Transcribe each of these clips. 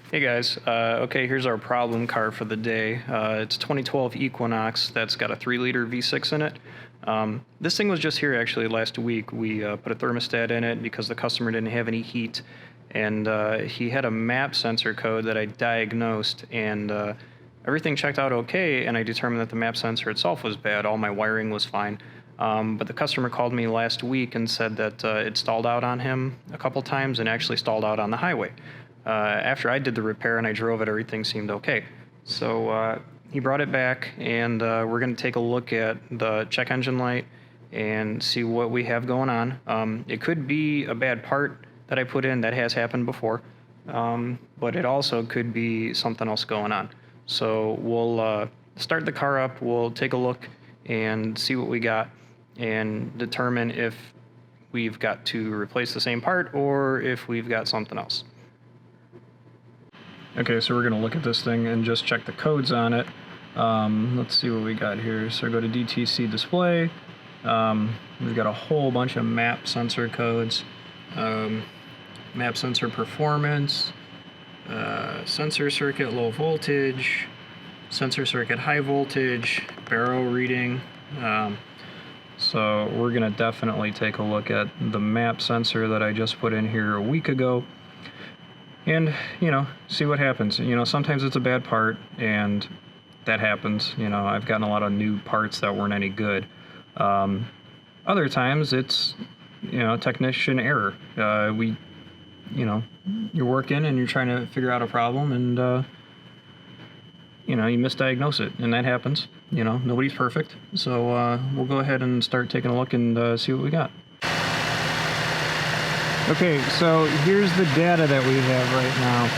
Hey guys, okay, here's our problem car for the day. It's 2012 Equinox that's got a 3-liter V6 in it. This thing was just here actually last week. We put a thermostat in it because the customer didn't have any heat, and he had a map sensor code that I diagnosed, and everything checked out okay, and I determined that the map sensor itself was bad. All my wiring was fine. But the customer called me last week and said that it stalled out on him a couple times and actually stalled out on the highway. After I did the repair and I drove it, everything seemed okay. So he brought it back, and we're going to take a look at the check engine light and see what we have going on. It could be a bad part that I put in. That has happened before, but it also could be something else going on. So we'll start the car up, we'll take a look and see what we got and determine if we've got to replace the same part or if we've got something else. Okay, so we're going to look at this thing and just check the codes on it. Let's see what we got here. So go to DTC display. We've got a whole bunch of map sensor codes. Map sensor performance, sensor circuit low voltage, sensor circuit high voltage, barrow reading. So we're going to definitely take a look at the map sensor that I just put in here a week ago. And, see what happens. Sometimes it's a bad part, and that happens. I've gotten a lot of new parts that weren't any good. Other times it's, technician error. You're working and you're trying to figure out a problem, and, you misdiagnose it, and that happens. Nobody's perfect. So we'll go ahead and start taking a look and see what we got. Okay, so here's the data that we have right now.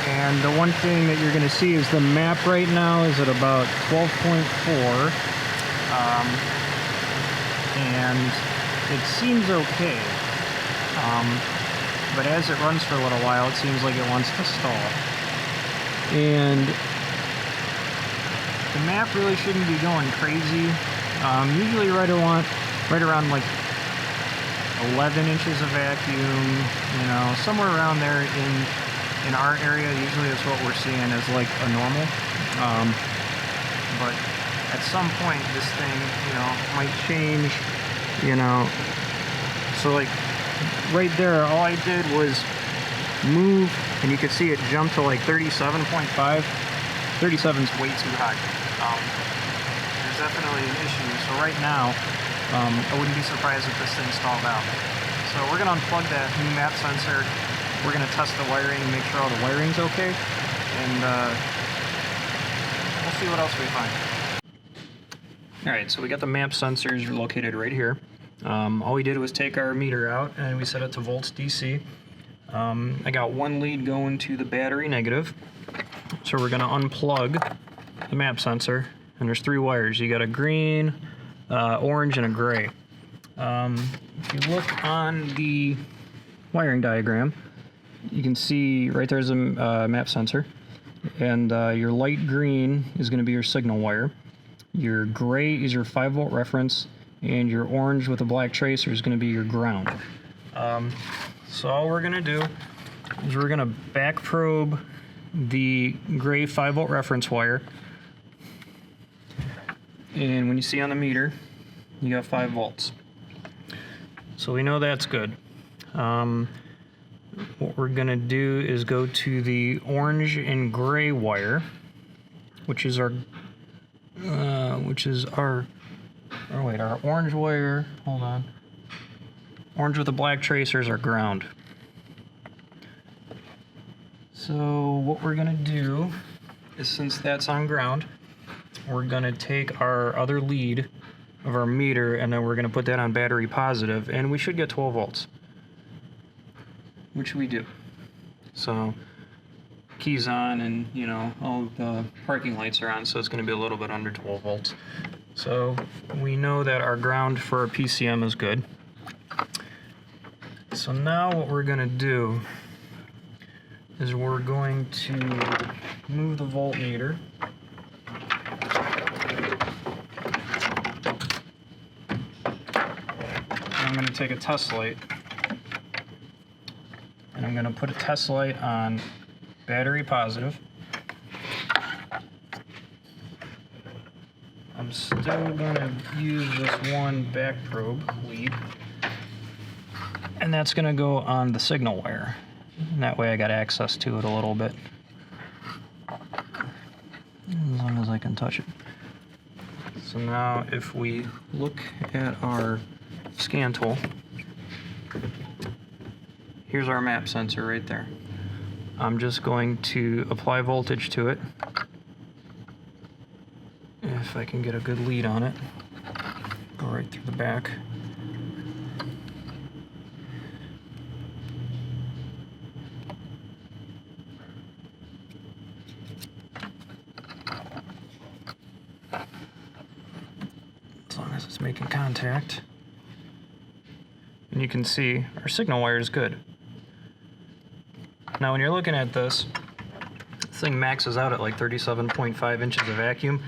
And the one thing that you're going to see is the map right now is at about 12.4. And it seems okay. But as it runs for a little while, it seems like it wants to stall. And the map really shouldn't be going crazy. Usually right around like 11 inches of vacuum, somewhere around there in our area. Usually that's what we're seeing as like a normal. But at some point this thing, might change, So like right there, all I did was move, and you could see it jump to like 37.5. 37's way too high. There's definitely an issue. So right now, I wouldn't be surprised if this thing stalled out. So we're going to unplug that new map sensor. We're going to test the wiring and make sure all the wiring's okay. And we'll see what else we find. Alright, so we got the map sensors located right here. All we did was take our meter out and we set it to volts DC. I got one lead going to the battery negative. So we're going to unplug the map sensor. And there's 3 wires. You got a green, orange, and a gray. If you look on the wiring diagram, you can see right there's a map sensor, and your light green is going to be your signal wire, your gray is your 5-volt reference, and your orange with a black tracer is going to be your ground. So all we're going to do is we're going to back probe the gray 5-volt reference wire. And when you see on the meter, you got 5 volts. So we know that's good. What we're gonna do is go to the orange and gray wire, which is our orange wire. Hold on. Orange with the black tracer is our ground. So what we're gonna do is, since that's on ground, we're going to take our other lead of our meter, and then we're going to put that on battery positive, and we should get 12 volts, which we do. So keys on, and all the parking lights are on, so it's going to be a little bit under 12 volts. So we know that our ground for our PCM is good. So now what we're going to do is we're going to move the voltmeter. I'm going to take a test light and I'm going to put a test light on battery positive. I'm still going to use this one back probe lead, and that's going to go on the signal wire. And that way I got access to it a little bit, as long as I can touch it. So now if we look at our scan tool, here's our map sensor right there. I'm just going to apply voltage to it. If I can get a good lead on it, go right through the back. As long as it's making contact. And you can see our signal wire is good. Now when you're looking at this thing maxes out at like 37.5 inches of vacuum.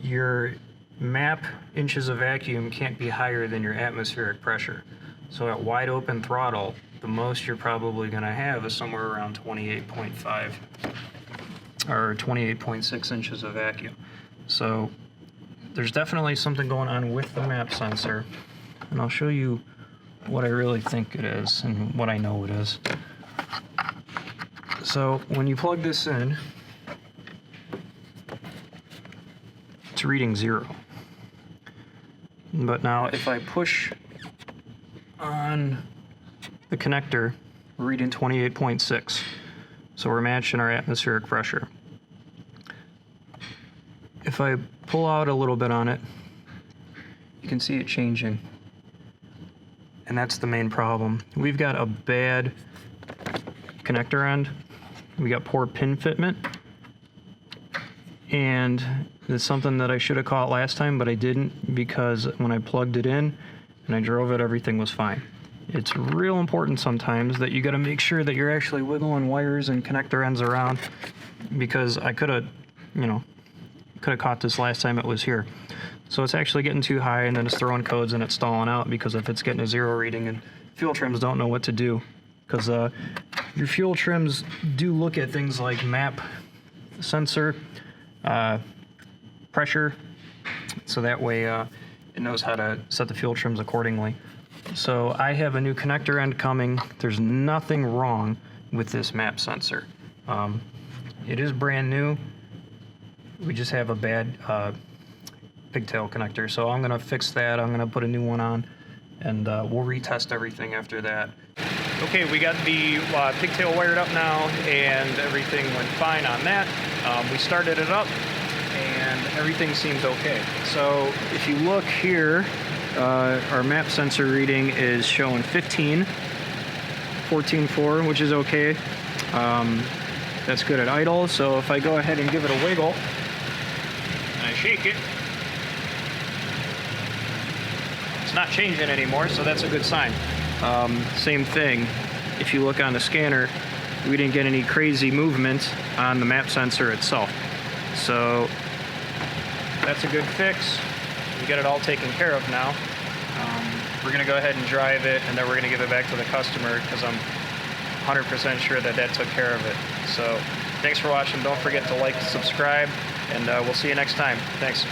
Your map inches of vacuum can't be higher than your atmospheric pressure. So at wide open throttle, the most you're probably going to have is somewhere around 28.5 or 28.6 inches of vacuum. So there's definitely something going on with the map sensor, and I'll show you what I really think it is and what I know it is. So when you plug this in, it's reading 0. But now if I push on the connector, we're reading 28.6. So we're matching our atmospheric pressure. If I pull out a little bit on it, you can see it changing. And that's the main problem. We've got a bad connector end. We got poor pin fitment. And it's something that I should have caught last time, but I didn't, because when I plugged it in and I drove it, everything was fine. It's real important sometimes that you got to make sure that you're actually wiggling wires and connector ends around, because I could have, caught this last time it was here. So it's actually getting too high, and then it's throwing codes and it's stalling out, because if it's getting a 0 reading, and fuel trims don't know what to do, because your fuel trims do look at things like map sensor, pressure, so that way it knows how to set the fuel trims accordingly. So I have a new connector end coming. There's nothing wrong with this map sensor. It is brand new. We just have a bad pigtail connector, so I'm gonna fix that. I'm gonna put a new one on, and we'll retest everything after that. Okay, we got the pigtail wired up now, and everything went fine on that. We started it up, and everything seems okay. So if you look here, our map sensor reading is showing 14.4, which is okay. That's good at idle. So if I go ahead and give it a wiggle, and I shake it, it's not changing anymore, so that's a good sign. Same thing, if you look on the scanner, we didn't get any crazy movement on the map sensor itself. So that's a good fix. We got it all taken care of now. We're gonna go ahead and drive it, and then we're gonna give it back to the customer, because I'm 100% sure that that took care of it. So thanks for watching. Don't forget to like, subscribe, and we'll see you next time. Thanks.